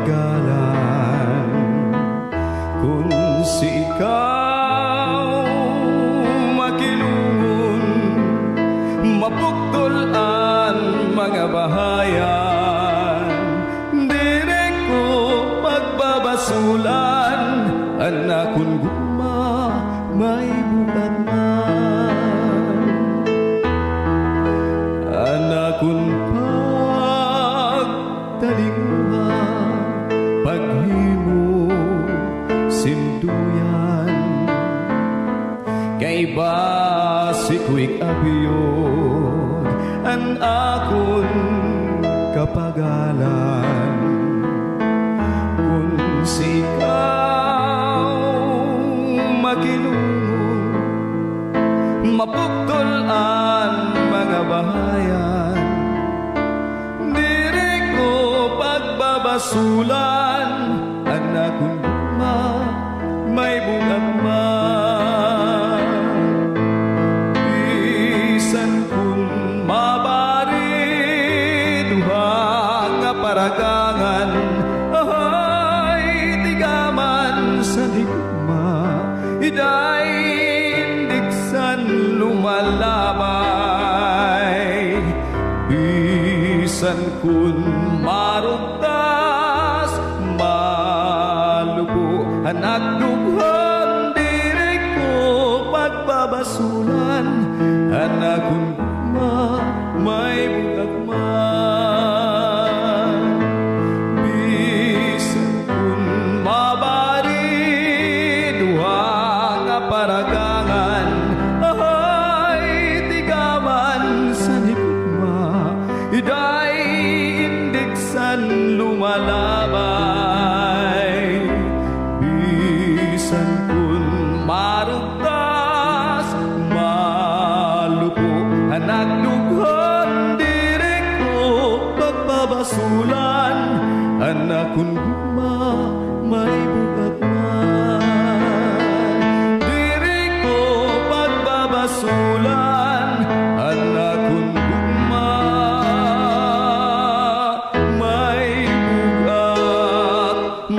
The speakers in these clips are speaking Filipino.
kapagalan. Kung si ikaw makilungon, mapuktol ang mga bahayan, dire ko pagbabasulan, anak kong guma may bukat man. Anak kong pagtalinguha, paghimo sinduyan, kay basi ko'y abiyod ang akon kapagalan. Kung si ikaw makilungon, mapuktol ang mga bahayan, dire ko pagbabasulan, anak kong guma may bugat man. Bisan kung mabari duha nga paragangan, ay tigaman sa higugma, iday indiksan lumalabay. Bisan kung marugtas malubo, anak dughan dire ko pagbabasulan, anak kong guma may bugat man. Bisan kung mabari duha nga paragangan, ay tigaman sa higugma, iday indiksan lumalabay. Bisan kung marugtas malupo, anak dughan dire ko pagbabasulan, anak kong guma may bugat man. Dire ko pagbabasulan, anak kong guma may bugat man.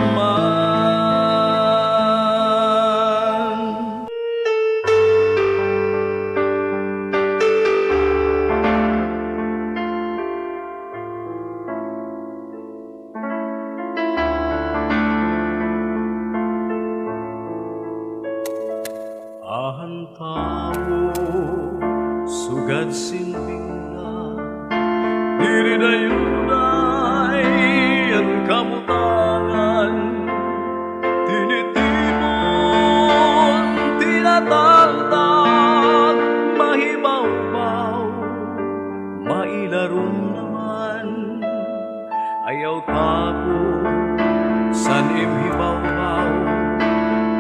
Ahan tao sugad sinbing na, diri dayunay ang kamutangan, tinitipon tinataltag, mahibaw-baw mailarom naman, ayaw tako san imhibaw-baw,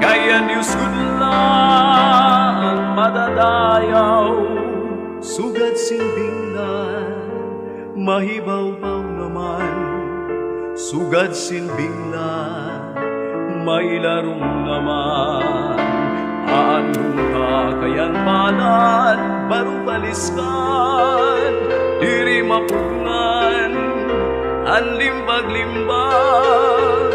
kaya Diyos ang madadayaw. Sugad silbinglan mahibaw-baw naman, sugad silbinglan mailarong naman. Aanong ka kayan palan, barubaliskan, diri mapugngan ang limbag-limbag,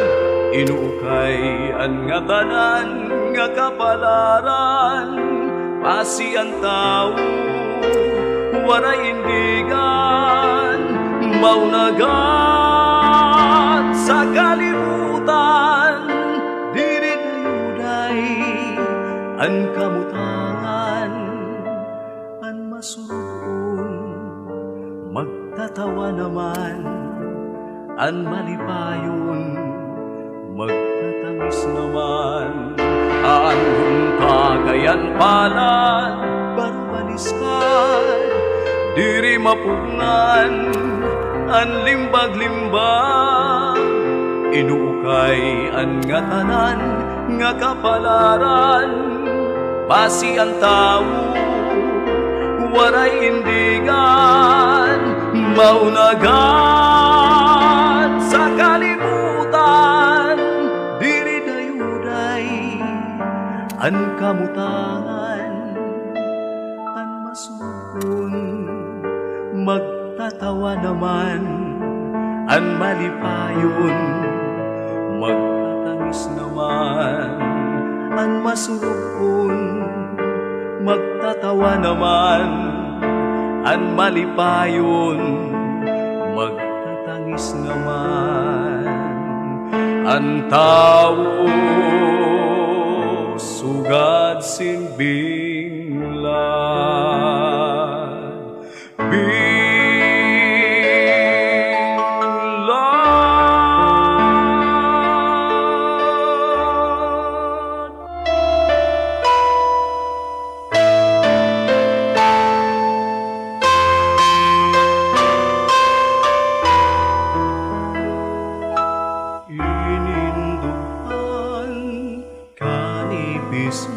inuukay ang nga tanan nga kapalaran. Pasi ang tao waray indigan, maunagat sa kalibutan, diri dayuday ang kamutangan. Ang masurupon magtatawa naman, ang malipayon magtatamis naman. Anong kagayan palan, barubaliskan, diri mapugnan ang limbag-limbag, inuukay ang nga tanan nga kapalaran. Basi ang tao waray indigan, maunagat sa kalibutan, diri dayuday ang kamutangan. Ang masukon magtatawa naman, ang malipayon masurupon, magtatawa naman, an malipayon, magtatangis naman, ang tao sugad simbing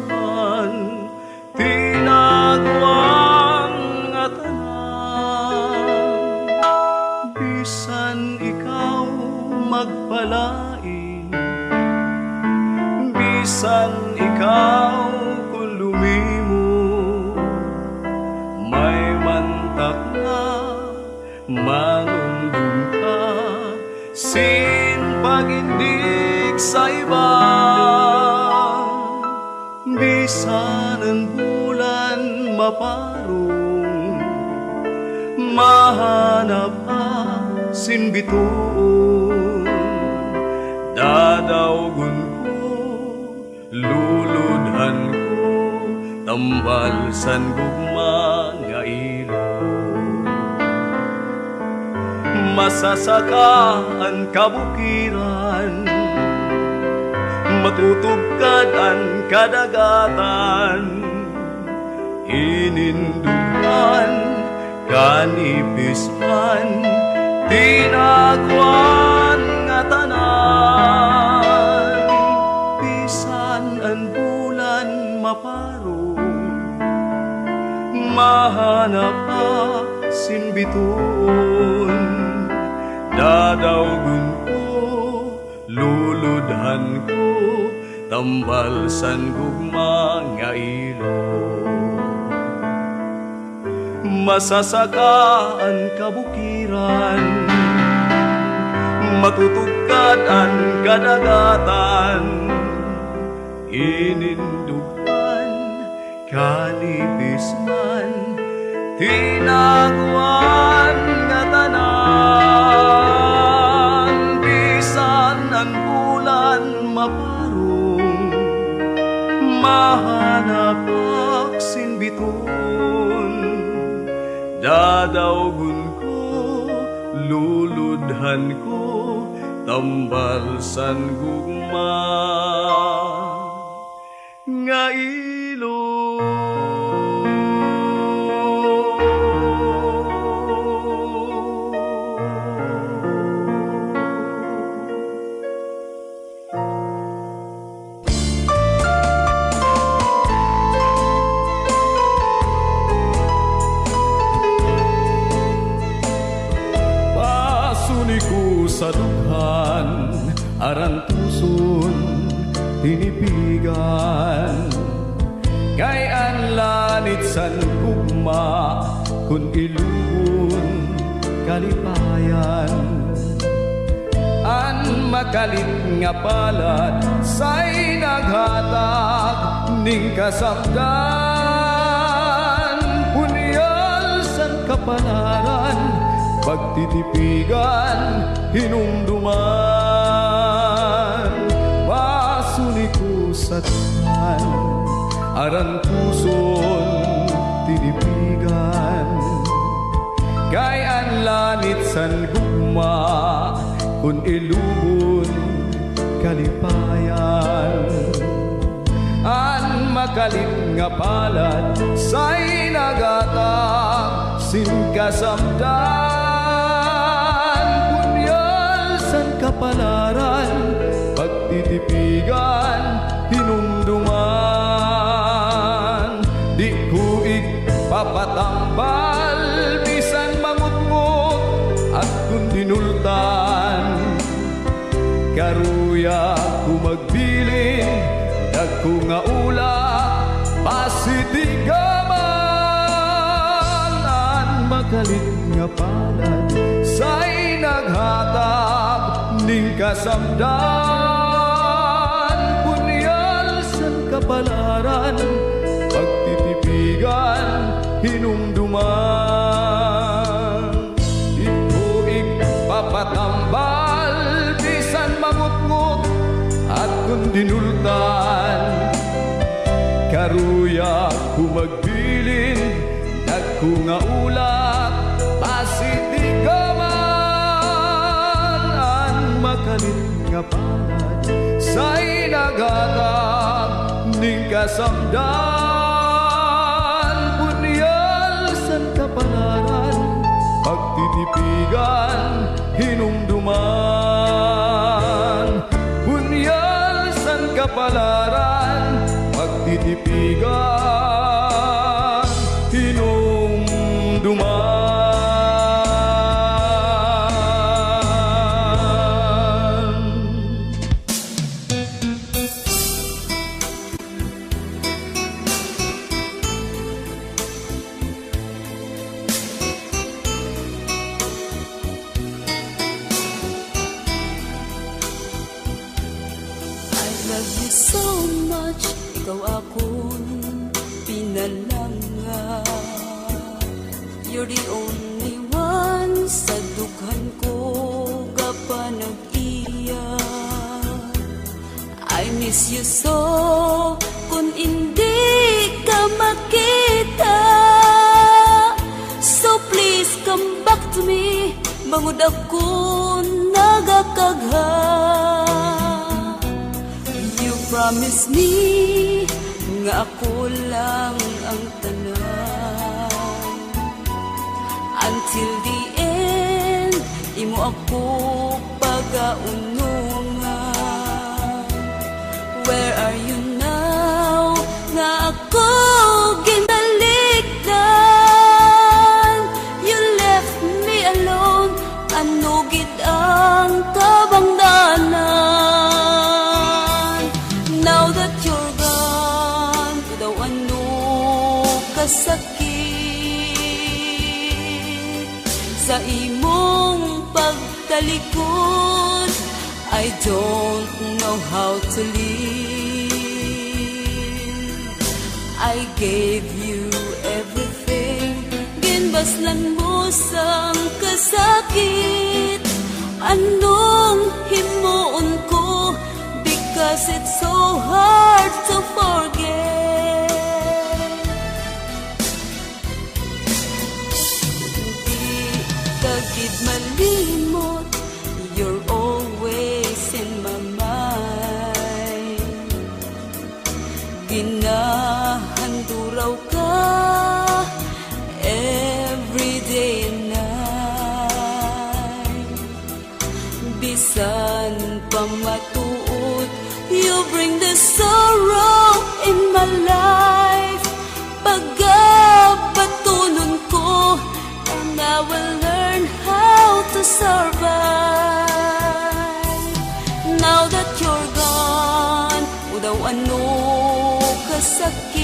man, tinagwang nga tanan, bisan ikaw magpalain, bisan ikaw kung lumimo, may mantak na manundong ka, sin pagindig sa iba. Bisan ang bulan maparong, mahanap asin bituon, dadawgon ko, luludhan ko, tambal san gugma nga ilog. Masasaka ang kabukiran, matutugkad ang kadagatan, ininduhan kanipis man, tinagwan nga tanan, bisan ang bulan maparong, mahanap asin bituon, dadawgon ko, luludhan ko, tambal san gugma nga ilog. Masasaka ang kabukiran, matutugkad ang kadagatan, inindugan kanipis man, tinagwan nga tanan, bisan ang bulan maparong, mahanap aksin bituon, dadawgon ko, luludhan ko, tambal san gugma nga ilog. Sa dughan, aran puson, tinipigan, kay ang lanit san gugma, kun ilugon kalipayan. An makalit nga palad, say naghatag ning kasamdan, punyal san kapalaran, pagtitipigan, hinumduman, pasuni ko sa tanan, aran puson, tinipigan, kay ang lanit san gugma, kun ilugon kalipayan. An makalit nga palad, say nagatag sin kasamdan, kapalaran, pagtitipigan, hinumduman, di ko papatambal, bisan mangutngot at kung dinultan, karuya ko magbilin, dagko nga ula, pasitigaman, an makalit nga palad, say naghatag ning kasamdan, punyal san kapalaran, pagtitipigan, hinumduman. Ituig papatambal, bisan mamutngot at kung dinultan. Karuya kumagbilin, nagkunga ulat, pasitigaman, ang makalit nga palad, sa inagatang ning kasamdan. Bunyal san kapalaran, pagtitipigan, hinumduman. Bunyal san kapalaran, pagtitipigan, hinumduman. Love you so much, ikaw akong pinalanga. You're the only one sa dughan ko kapanag-iya. I miss you so, kung hindi ka makita. So please come back to me, bangod ako nagakagha. Promise me nga ako lang ang tanan. Until the end, imo ako pagaunungan. Where are you now? Nga ako ginaligdan. You left me alone, ano gid ang kabangdanan. Now that you're gone, daw ano kasakit sa imong pagtalikod. I don't know how to live. I gave you everything, ginbaslan mo sang kasakit. Anong himuon ko? Because it's so hard to forget. Di ka gid malimot, you're always in my mind. Ginahanduraw ka every day and night. Bisan pamatuod, you bring the sorrow in my life. Pagapatunon ko, and I will learn how to survive. Now that you're gone, daw ano kasakit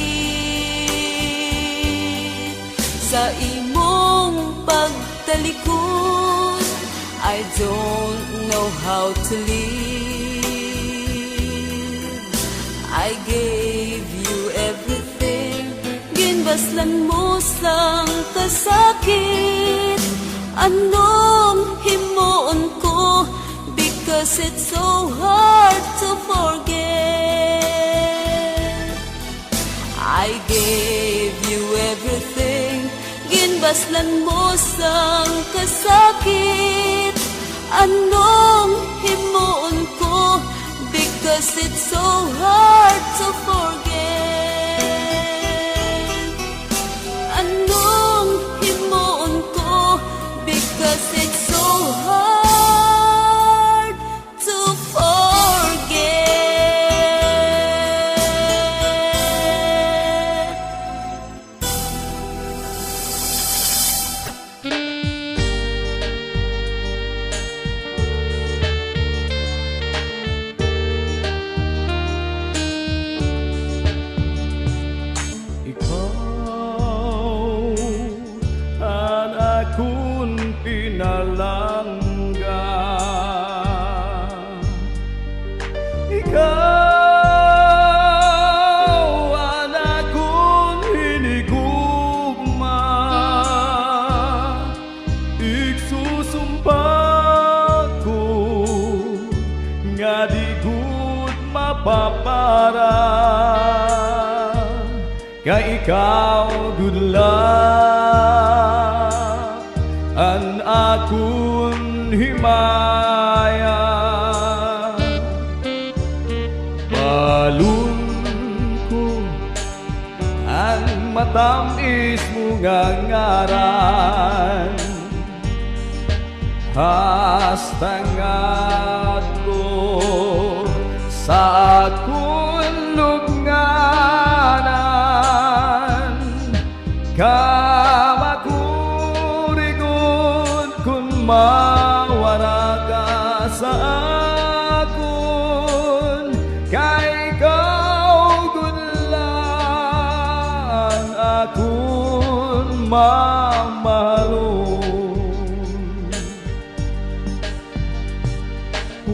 sa imong pagtalikod. I don't know how to live. I gave you everything, ginbaslan mo sang kasakit. Anong himuon ko? Because it's so hard to forget. I gave you everything, ginbaslan mo sang kasakit. Anong himuon ko? Because it's so hard to forget. Anong himuon ko? Because it's so hard to forget. pinalangga. Ikaw di gud mapapara kay ikaw gudla an akon himaya balon ko ang matamis mo nga ngaran hastangad ko sa akong lugnanan kamakurigon kung mawara ka sa akon kay ikaw gudlang akon mamahalon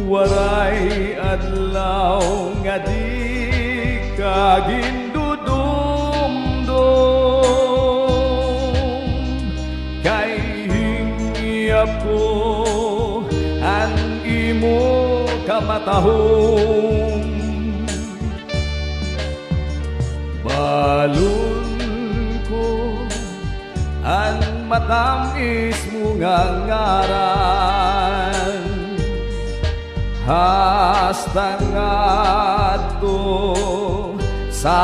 waray adlaw nga di ka gindudumdum kay hingyap ko ang imo kamatahong balon ko ang matamis mo nga ngaran hastangad ko sa